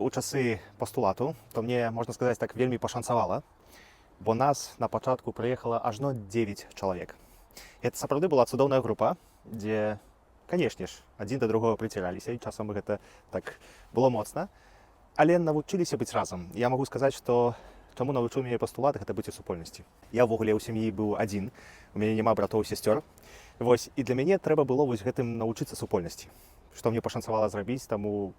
у часы пастулату, то мне, можна сказаць, так вельмі пашанцавала, бо нас на пачатку прыехала ажно 9 чалавек. Гэта сапраўды была цудоўная група, дзе, канешне ж, адзін да другога прыціраліся, і часам гэта так было моцна, але навучыліся быць разам. Я магу сказаць, што чаму навучыў мяне пастулат, гэта быць у супольнасці. Я ўвогуле ў сям'і быў адзін, у мяне няма братоў і сясцёр. Вось, і для мяне трэба было вось гэтым навучыцца супольнасці, што мне пашанцавала зрабіць, таму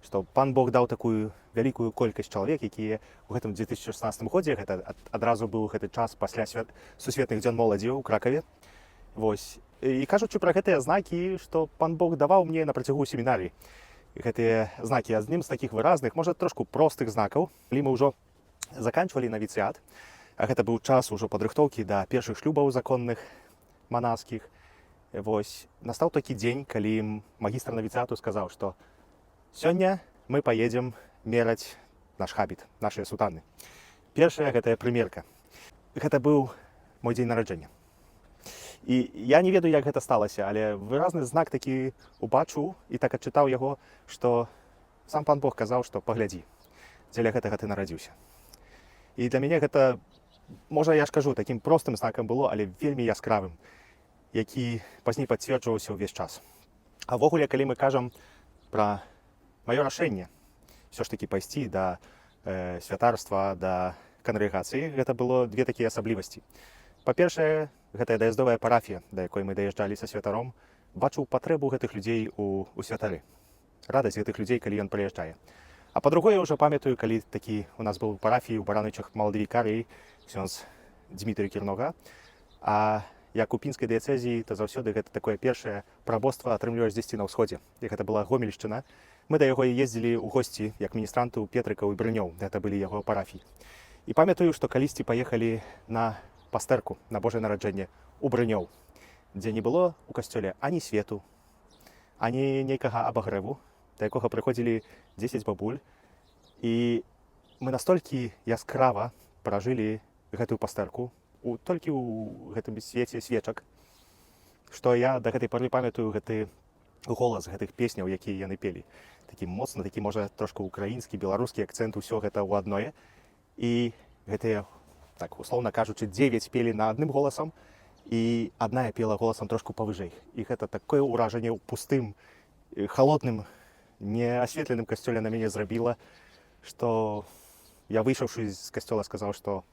што пан Бог даў такую вялікую колькасць чалавек, якія ў гэтым 2016 годзе, гэта адразу быў гэты час пасля сусветных дзён моладзі ў Кракаве. Вось. І кажучы пра гэтыя знакі, што пан Бог даваў мне на працягу семінарыі. Гэтыя знакі, адным з такіх выразных, можа, трошку простых знакаў, калі мы ўжо заканчвалі навіцыят, а гэта быў час ужо падрыхтоўкі да першых шлюбаў законных, манаскіх. Вось, настаў такі дзень, калі магістр навіцыяту сказаў, што сёння мы паедзем мераць наш хабіт, нашыя сутаны. Першая гэтая прымерка. Гэта быў мой дзень нараджэння. І я не ведаю, як гэта сталася, але выразны знак такі убачыў і так адчытаў яго, што сам пан Бог казаў, што паглядзі, дзеля гэтага ты нарадзіўся. І для мяне гэта, можа, я ж кажу, такім простым знакам было, але вельмі яскравым, які пазней пацверджваўся ўвесь час. А ўвогуле, калі мы кажам пра маё рашэнне ўсё ж такі пайсці да святарства, да кангрэгацыі, гэта было две такія асаблівасці. Па-першае, гэтая даездовая парафія, да якой мы даязджалі са святаром, бачыў патрэбу гэтых людзей у святары. Радасць гэтых людзей, калі ён прыязджае. А па-другое, ўжо памятаю, калі такі у нас быў у парафіі ў Баранычах малады вікарый, ксёндз Дзмітрый Кірнога, а як у пінскай дыяцэзіі, то заўсёды гэта такое першае прабоства атрымліваеш дзесьці на ўсходзе. І гэта была Гомельшчына. Мы да яго ездзілі ў госці, як міністранты ў Петрыкаў і Брынёў. Гэта былі яго парафіі. І памятаю, што калісьці паехалі на пастэрку, на Божае нараджэнне у Брынёў, дзе не было ў касцёле ані свету, ані нейкага абагрэву, да якога прыходзілі 10 бабуль. І мы настолькі яскрава пражылі гэтую пастэрку, толькі ў гэтым свеце свечак, што я да гэтай пары памятаю гэты голас гэтых песняў, якія яны пелі. Такі моцны, такі, можа, трошку украінскі, беларускі акцэнт, усё гэта ў адное. І гэтыя, так, условна кажучы, 9 пелі на адным голасам, і адная пела голасам трошку павыжэй. І гэта такое ўражанне ў пустым, халодным, неасветленым касцёле на мяне зрабіла, што я, выйшаўшы з касцёла, сказаў, што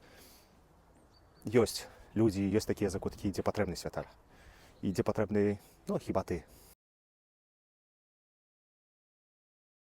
ёсць людзі, ёсць такія закуткі, дзе патрэбны святар. І дзе патрэбны, ну, хіба ты.